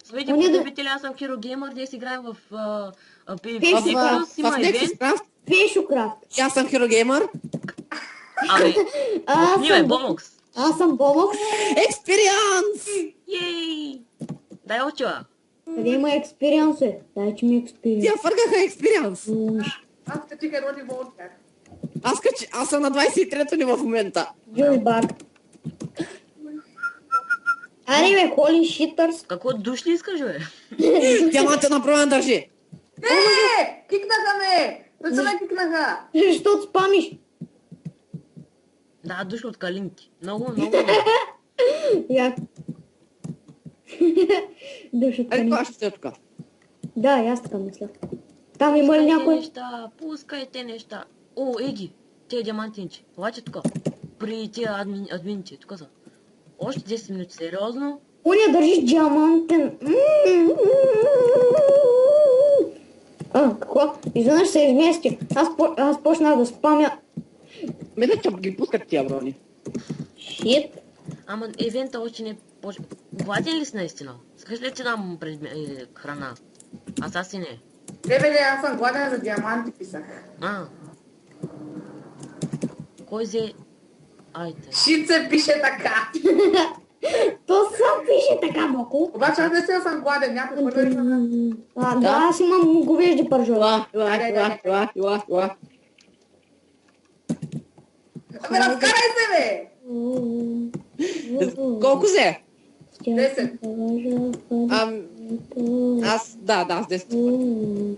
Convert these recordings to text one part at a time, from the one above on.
Здравейте, потребители, аз съм Hero Gamer, днес играем в Nexus, има ивент. Фешокрафт. Аз съм Hero Gamer. Абе, Аз съм Бомокс. Аз съм Бомокс. Експириенс! Ей! Дай очила. Къде има експириенс, е? Дай, че ми експириенс. Тя фъргаха експириенс. Аз качих едно ниво от тях. Аз съм на 23-то ниво в момента. Джой баг. Аре бе, холи шитърс. Какво душ ли искаш, бе? Диамантът направо държи. Не! Кикнаха ме! Защо ме кикнаха? Защото спамиш. Да, душ от калинки. Много. Як. Душата Ай, ми. това ще сте тук. Да, аз така мисля. Там има ли някой? Пускайте неща. О, еги, тия диамантинчи. Обаче тук. При тия админите, тук са. Още 10 минути, сериозно. Уня държиш диамантен. Какво? Изведнъж се измести. Аз почнах да спамя. Мене че ги пускат тия брони. Шит. Ама евента още не почва. Гладен ли си наистина? Скаш ли ти дам храна? Аз си не. Бе, аз съм гладен за диаманти, писах. Кой взе? Айде. Шит се пише така. То сам пише така, Боко. Обаче аз не съм гладен, някой хвърля на... Да, аз имам говежди пържоли. Ела. Абе, разкарай се, бе! Колко взе? 10. Аз 10.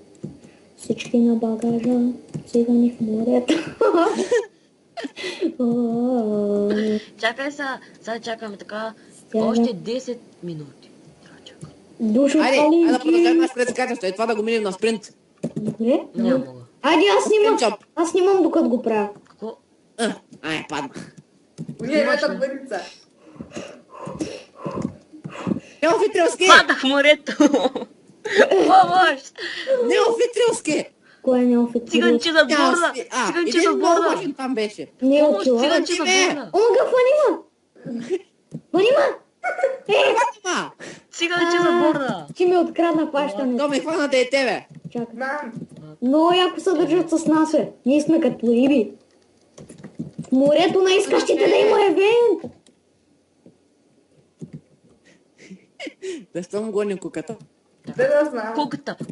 Всички на багажа, цигани в морето. Чакай сега чакаме така. Още 10 минути. Душ от Айде калинки. да продължим наш предсказателство и това да го минем на спринт. Добре. Няма мога. Айде, аз снимам докато го правя. Какво? Ай, падна. Уния метат въдица. Неофитрилски! Падах в морето! Помощ! Неофитрилски! Кой е неофициално? Циганче за борда! Циганче за борда! Един там беше. Не е Помощ, отила. циганче за борда! Омага, фанима! Фанима! Ма! Циганче за борда! Ти ми открадна пащането. То ме хвана да е тебе. Чакай. Знам. Много яко се държат с нас, бе. Ние сме като риби. В морето на искащите да има евент. Да съм гонен куката. Да знам.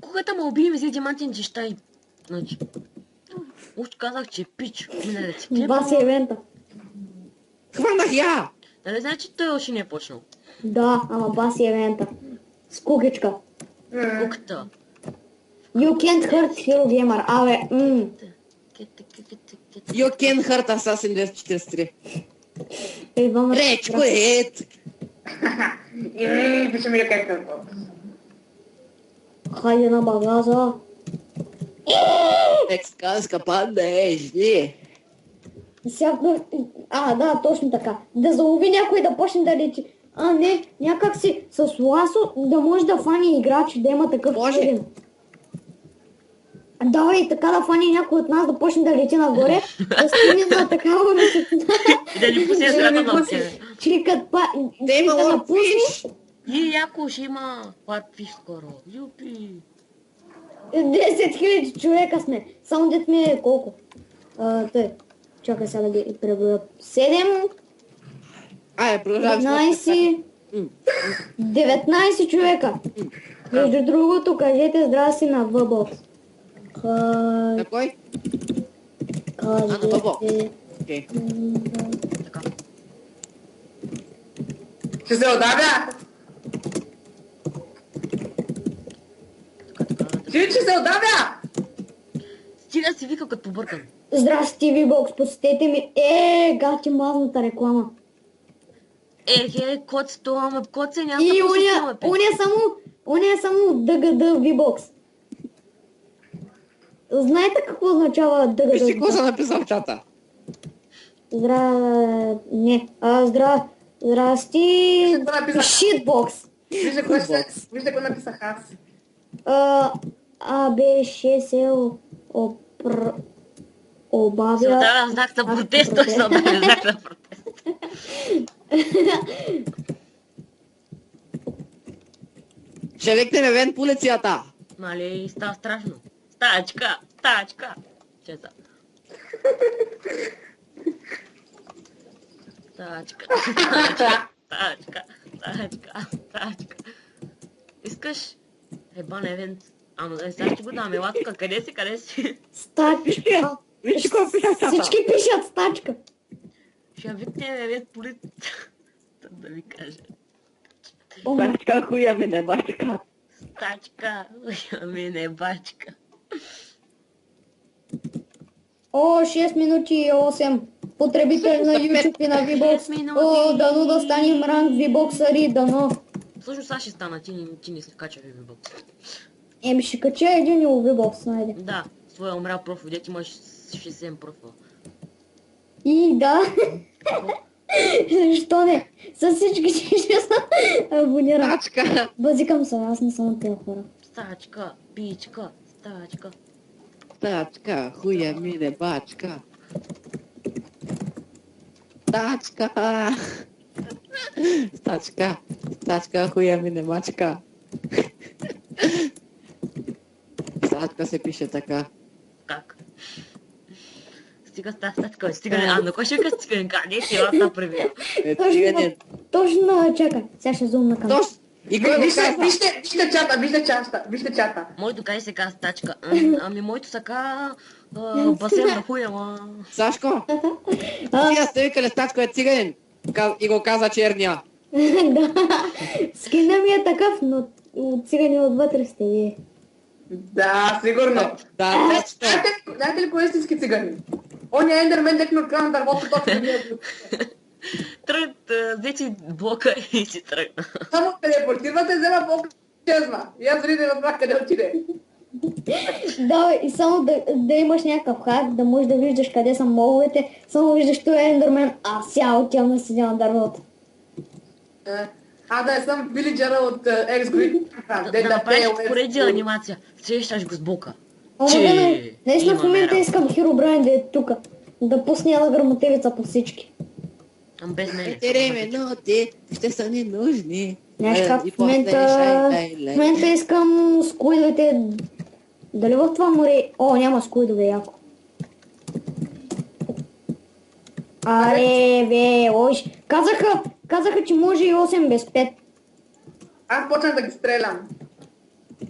Куката ме уби и ми взе диамантин джеща и... Значи... Още казах, че е пич. Мине да си Два си клепа. евента. Хванах я! Нали знаеш, че той още не е почнал? Да, ама баси евента. С кукичка. Куката. You can't hurt Hero Gamer. Абе, You can hurt Assassin 243. Иван Речко ет! И пише ми ръката. Хайде на багаза. Ексказка панда ежди. Да, точно така. Да залови някой да почне да лечи. Не, някак си с ласо да може да фани играч, да има такъв Може. един. Давай така да фани някой от нас да почне да лети нагоре, да стигне на такава височина. И да ни пусне срата на тебе. Чирикът Да има лордфиш! И яко ще има хладфиш скоро. Юпи. 10 000 човека сме. Само дет ми е колко? Тъй. Чакай сега да ги преброя. 7, Айде, продължаваме. 15, 19 човека. Между другото, кажете здрасти на Въбълс. На кой? на Въбълс. Окей. Така. Ще се отдавя! Ще се отдавя! Стига си вика като побъркан. Здрасти, Вибокс, посетете ми. Гати мазната реклама. Коцето, ама коце няма И да посетиме. уня е само ДГД Вибокс. Знаете какво означава ДГД Вижте какво Вибокс? съм написал в чата. Здрасти. Вижте какво написах. Шитбокс. Вижте какво написах аз. АБ6Л обавя... Ще дадам знак на протест, той ще дадам знак на протест. Ще викнем вен полицията. Нали, става страшно. Стачка, стачка. Чета. Стачка, стачка, стачка, стачка, стачка. Искаш? Ебан евент. Ама сега ще го дам. Ела тук, къде си, къде си? Стачка. Виж какво пише чата. Всички пишат стачка. Ще викнем евент полицията. Да ви кажа. Бачка, хуя ми не бачка. Стачка, ами не бачка. О, 6 минути и 8. Потребител на YouTube и на VBOX. 6 минути. О, дано да станем ранг VBOX-ари, дано. Също сега ще стана, ти не се кача в VBOX. Еми ще кача един и VBOX, найде. Да, своя умрял профил, дете имаш 67 профила. И да. Защо не? С всички ще съм абониран. Бачка. Базикам се, аз не съм от тези хора. Стачка, пичка, стачка. Стачка, хуя ми не бачка. Стачка. Стачка. Стачка, хуя ми не бачка. Стачка се пише така. Как? Стига стачка, стига не. А, на кой ще ка стига? Къде си лата превия? Циганин. Точно, чакай. Сега ще зумна към. Точно. И кой го казва? Вижте чата. Моето кай се казва стачка. Ами моето са ка... басен на хуя, ма... Сашко, сега сте викали Стачко е циганин. И го каза черния. Да. Скина ми е такъв, но от цигани отвътре сте вие. Да, сигурно. Да, точно. Знаете ли кой е истински цигани? Он е ендермен, декно открива на дървото, точно не е. Тръгна, взе си блока и си тръгна. Само телепортирате, взема блок, чезна. И аз дори не разбрах къде отиде. Да, и само да имаш някакъв хак, да можеш да виждаш къде са мобовете, само виждаш той е ендермен, а сега отивам да седя на дървото. Да, съм вилиджера от X-Grid. Да направиш поредия анимация. Срещаш го с блока. Ама Че да, наистина в имаме момента работа. искам Хиробрайн да е тук. Да пусне една грамотевица по всички. Ам без мене. 4 минути ще са ни нужни. Знаеш как И в после момента искам скуидовете. Дали в това море... О, няма скуидове, яко. Аре, бе, ош. Казаха, че може и 8 без 5. Аз почнах да ги стрелям.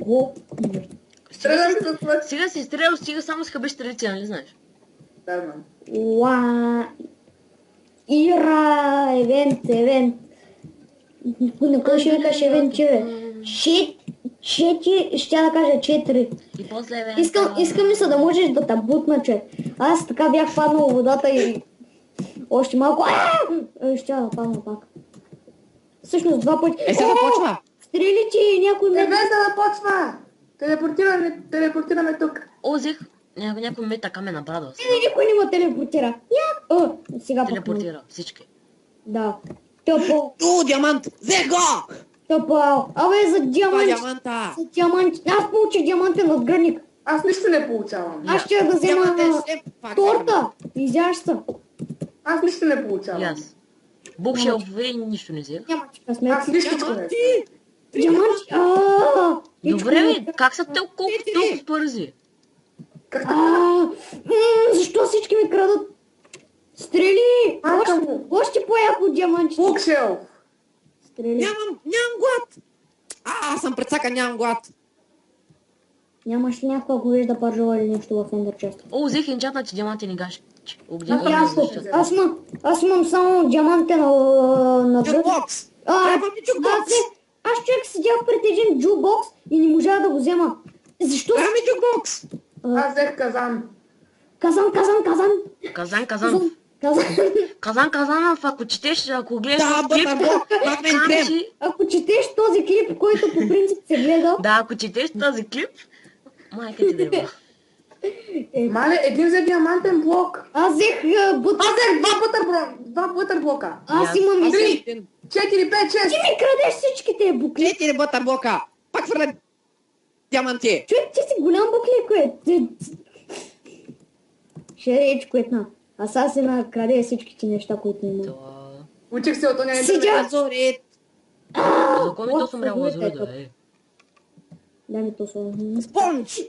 О, Стрелям се с това. Сега си изстрелял, стига само с хъбиш стрелици, нали знаеш? Да, знам. уа. Ира, евент. На кой ще викаш евент, че бе? Ще да кажа 4. И после евент. Искам ми се да можеш да те бутна, че. Аз така бях паднал в водата и още малко. Ще да падна пак. Всъщност 2 пъти. Сега започва. Стрели, че някой ме... Евента започва! Телепортираме тук. О, взех някой ме така ме набрадва. Никой не ме телепортира. Сега пък. Телепортира всички. Да. Тъпо. Диамант! Взе го! Тъпо. Абе, за Това диамант. диаманта! За диамант. Аз получих диамантен надградник. Аз нищо не получавам. Аз ще да взема торта. Изяща. Аз нищо не И получавам. аз. Букшелфове и нищо не взех. Няма че късмет. Аз нищо не. Диаманти. Добре, бе, как са толкова бързи? Защо всички ми крадат? Стрели! Още по-яко диамантите. Букшелф! Стрели. Нямам глад! Аз съм предсака, нямам глад! Нямаш ли някаква говежда пържола или нещо в ендърчеста? О, взех енчатнати диаманти ни гаш. Аз имам само диаманте на Джукбокс! Трябва ми джукбокс! Аз човек седях пред един джукбокс и не можа да го взема. Защо? Трябва ми джукбокс! Аз взех казан. Казан, ако четеш, ако гледаш Да, клип, бътърблок, крем! Ако четеш този клип, който по принцип се гледа... Да, ако четеш този клип, майка ти деба. Мале, един взе диамантен блок. Аз взех Два бътърблока. Аз имам и 3, 4, 5, 6. Ти ми крадеш всичките букли. 4 бътърблока! Пак хвърля диаманти! Човек, ти си голям буклик, кое. Шеречко една. А сега се накраде всичките неща, които има. Учих се от оня Седя. Азорит! За кой ми то съм умрял Азорида, е? Дай ми то слово. Спонж!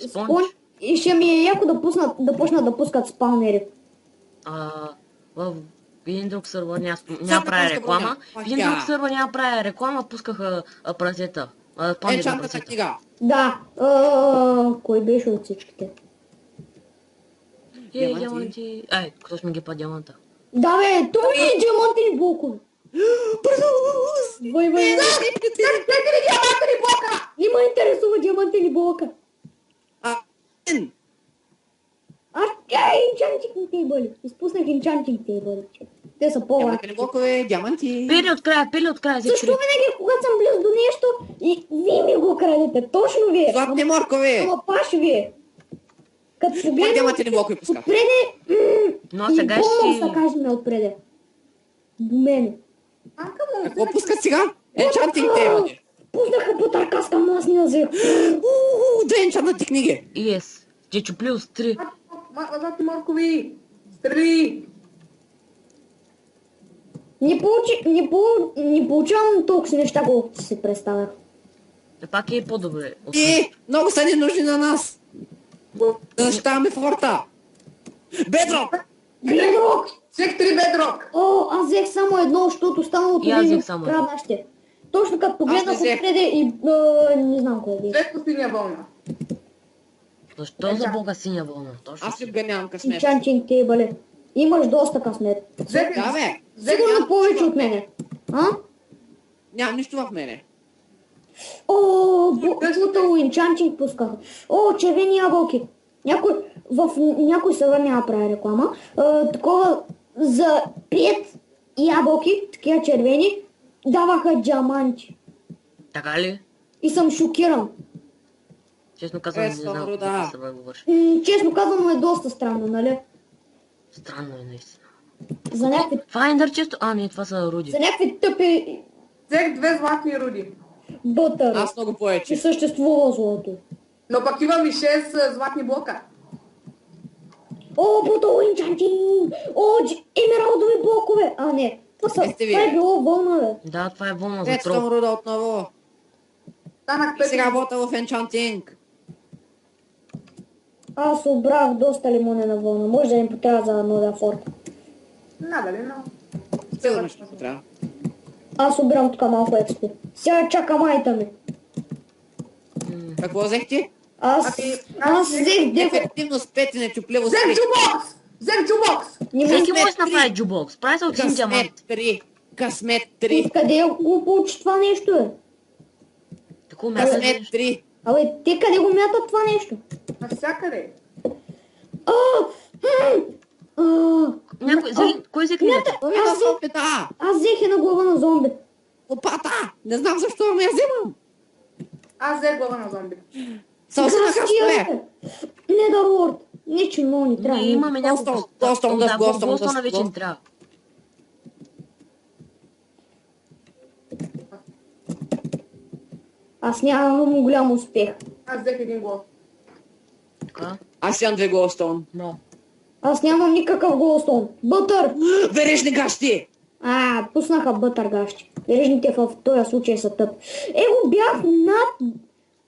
Спонж. И ще ми е яко да почнат да пускат спаунери. В един друг сървър няма Само прави пуска реклама. броня. В един друг сървър няма прави реклама, пускаха прасета. Панди на Енчантната прасета. книга. Да, кой беше от всичките? Диаманти. Диаманти. Ай, кто ще ми ги па диаманта? Да бе, това е диамантени блокове. Бързо! Вай. 4 диамантени блока! Има интересува диамантени блока. Ен! Енчантинг тейбъли. Изпуснах енчантинг тейбъли. Те са по-лаки. Диамантени блокове, диаманти. Пили от края, взех Защо 3. винаги, когато съм близо до нещо и вие ми го крадете? Точно вие. Златни моркове! Ама паш вие. Като Кой погледнем диамантени блокове пускат? отпреде Но и сега бонус да ще... кажем отпреде. До мене. Какво пускат сега? Енчантинг тейбъли. Пуснаха бутаркаска, ама аз не я взех. Две енчантнати книги. Yes. Чечо плюс 3. Златни моркови! Стрели! Не получавам толкова си неща, колкото си представях. Пак е по-добре. Много са ни нужни на нас. Да защитаваме форта. Бедрок! Бедрок! Взех 3 бедрок! О, аз взех само едно, защото останалото И аз ви взех само едно. краднахте. Точно като Аз погледнах не взех. отпреде и не знам кой беше. Взех по синя вълна. Защо за бога синя вълна? Точно. Аз си нямам късмет. Енчантинг тейбъли. Имаш доста късмет. Взех Да, бе. Сигурно повече от мене. А? Нямам нищо в мене. О, бутало енчантинг пускаха. О, червени ябълки. В някой сервер няма прави реклама. Такова за 5 ябълки, такива червени, даваха диаманти. Така ли? И съм шокиран. Честно казвам, не Естон, знам Руда. какво се говориш. Честно казано е доста странно, нали? Странно е наистина. За някакви, Файндър често... не, това са руди. за някакви тъпи Взех 2 златни руди. бътъри. Аз много Че повече. съществува злото. Но пък имам и 6 златни блока. О, бутало енчантинг! О, емералдови блокове! А, не. Това Естте ви. е било вълна, бе. Да, това е вълна за Естон трол. Руда отново. Станах И сега 5. работа в енчантинг. Аз обрах доста лимонена вълна. Може да им потрябва за новия форт. Надали, но... Сигурно ще трябва. Аз обрам тук малко експи. Сега чакам айта ми. Какво взех ти? Аз взех 9. Ефективност 5 и нечупливост Взех 3. джубокс! Взех джубокс! Не Всеки ми може да три. направи джубокс. Прави се от един диамант. Късмет 3. Късмет 3. къде го получи това нещо, е? Тако мята Късмет нещо. 3. Абе, те къде го мятат това нещо? Навсякъде. А, а, Кой взех книгата? Аз съм опита. аз взех една глава на зомби. Лопата. Не знам защо, ама я вземам. Аз взех глава на зомби. Сълси на Грастия, хастове. бе. Недърлорд. Не, че много ни трябва. Ние имаме няколко... Голстон, Да, Голстон, Голстона вече Голстон. ни трябва. Аз нямам голям успех. Аз взех един глав. Така. Аз имам 2 Голстон. Но. Аз нямам никакъв голстон. Бътър! Вережни гащи. Пуснаха бътър гащи. Верижните в този случай са тъп. Го бях над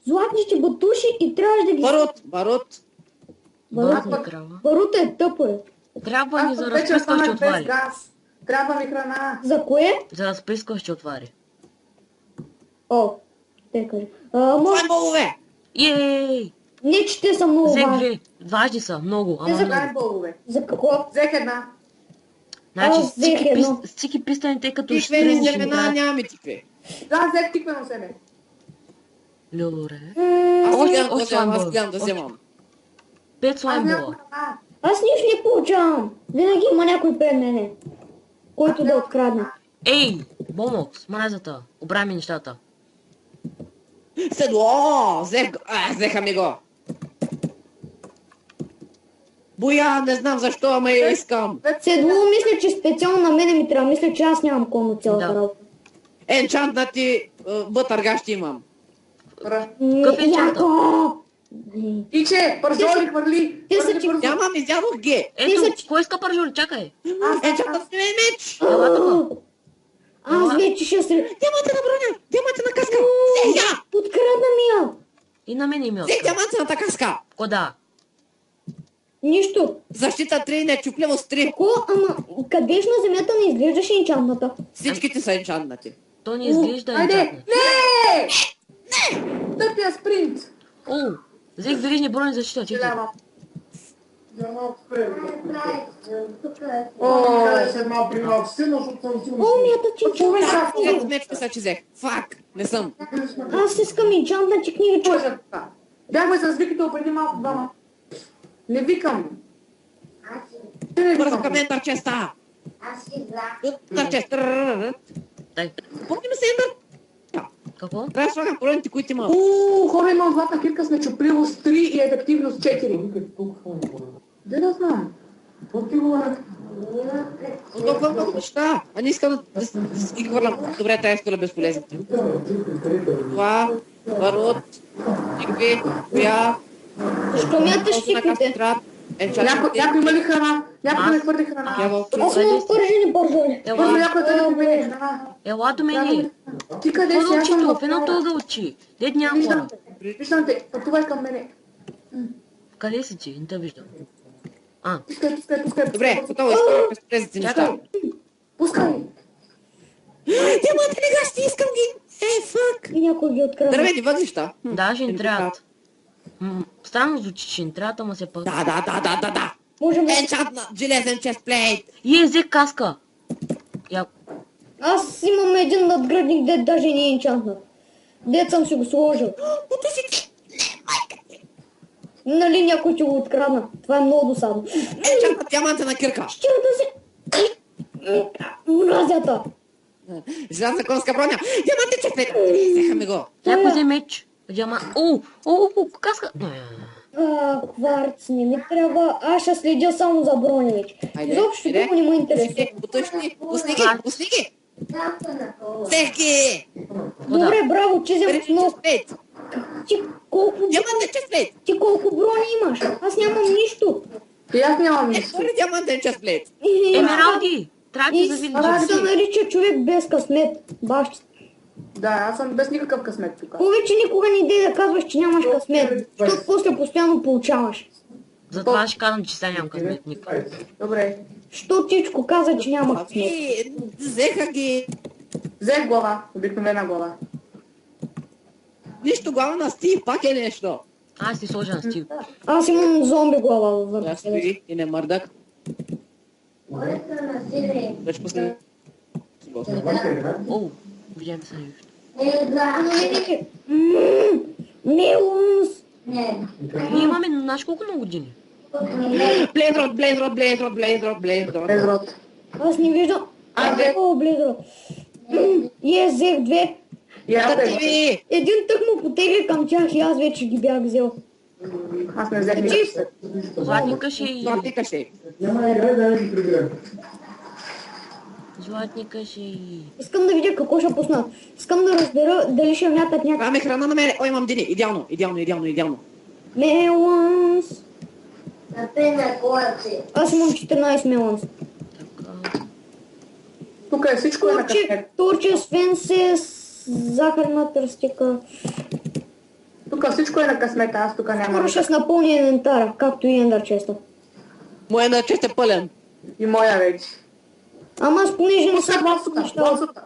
златните батуши и трябваше да ги... Барут. Барутна крава. Барута е тъпо, е. Трябва ни Аз за вече разпръскващи останах без отвари. газ. Трябва ми храна. За кое? За разпръскващи отвари. О, те кажа. Може... Файмолове. Ей! Не, че те са много Взех важни. 2. Важни са, много, ама за много. Дай болове. За какво? Взех една. Значи Аз взех едно. стики пистани, тъй като Тиквени ще семена нямаме тикве. Да, взех тиквено себе. Добре. Аз М, гледам да още вземам, аз слаймбол. гледам да вземам. 5 Аз слаймбола. нямам храна. Аз нищо не получавам. Винаги има някой пред мене, който да открадне. Ей! Бомокс, мразата. Обрай ми нещата. Седло! Взеха ми го. Боя, не знам защо, ама я искам. Седло мисля, че специално на мене ми трябва. Мисля, че аз нямам кон от цялата Да. работа. Енчантнати бътъргащи имам. Какъв е чата? Яко! Иче, пържоли хвърли. Те са Хвърли ти- пържоли. Нямам, изядох ги. Ето, кой иска пържоли? Чакай. Енчантнати меч. Ела тук. Аз вече ще се... Диамантена броня, диамантена каска. Взех я. Открадна ми я! И на мен ми Взех диамантената каска. Кода. Нищо. Защита 3, нечупливост 3. Ко, ама къдеш на земята не изглеждаше енчантната? Всичките са енчантнати. То не изглежда Айде! енчантно. Не! Тъпия спринт! О, взех верижни брони защита, чекай. Голяма. О, мята, че Да, след смеч мисля, че взех. Фак, не съм. Аз искам енчантната книга, Кой че... за това? Бяхме с Викито преди малко двама. Не викам. Не Бързо викам. към ентърчеста. Ентърчест. Дай. Помни ми се ентър... Какво? Трябва да слагам проблемите, които имам. Хора, имам златна кирка с нечупливост 3 и ефективност 4. Де да знам? Но толкова много неща. А не искам да си ги хвърлям. Добре, тая изкора безполезна. Това, барут, никви, коя, Защо мяташ на стиквите? кастрат, Някой има ли храна? Някой не хвърли храна. Аз имам пържени пържоли. Първо някой да не мене храна. Ела до мене. Ти къде Какво си? да Аз учи съм то? в В едното да учи. Дед няма Виждам хора. те. Виждам те. Пътувай към мене. Къде си ти? Не те виждам. А, Пускай. Добре, готово изкора безполезните чакай. неща. Пускай. Диамантени гащи, искам ги! Фак! И някой ги открадна. Дървени въглища. Даже ни трябват. Странно звучи, че ни трябват, ама се пък. Да. Можем да... Енчантна, железен честплейт. И взех каска. Яко. Аз имам един надградник, дед даже не е енчантнат. Дед съм си го сложил. Нали някой ти го открадна? Това е много досадно. Енчантна диамантена кирка. Ще да се... Мразята. Желязна конска броня. Диамантен честплейт. Взеха ми го. Някой взе меч. Диама... О, каска. Кварц не ми трябва. Аз ще следя само за броня вече. Изобщо друго не ме интересува. Пусни ги. Взех ги. Добре, браво, че вземаш Верижен много. честплейт. Ти колко брони имаш? Аз нямам нищо. И аз нямам нищо. Втори диамантен честплейт. Емералди. Трябва И да видиш. се нарича човек без късмет. Баща. Да, аз съм без никакъв късмет тук. Повече никога не иде да казваш, че нямаш късмет. Защото после постоянно получаваш. Затова ще казвам, че сега нямам късмет никога. Добре. Що Тичко каза, че няма късмет? Взеха ги. Взех глава. Обикновена глава. Нищо глава на Стив, пак е нещо. Аз си сложа на стил. Аз имам зомби глава във Да, върха. стои и не мърдак. Вече пусни. О, видям се нещо. Мелунс! Ние имаме, знаеш колко много години? Блейдрот. Безрод. Аз не виждам. О, близо. И аз взех две. И аз Да взех. ти! Един тък му потегли към тях и аз вече ги бях взел. Аз не взех никакъв. Златника ще и... Златника ще. Златника ще и... Искам да видя какво ще пуснат. Искам да разбера дали ще мятат някакъв Даваме храна на мене. О, имам дини. Идеално. меланс. Аз имам 14 меланс. Така... Тук е всичко е на късмет. Турче, свенсе, захарна тръстика. Тук всичко е на късмета. Аз тук Скоро нямам. ще напълня инвентара, както и ендърчеста. Моя чест е пълен. И моя вече. Ама аз понеже не съм Ласота. неща. Ласота.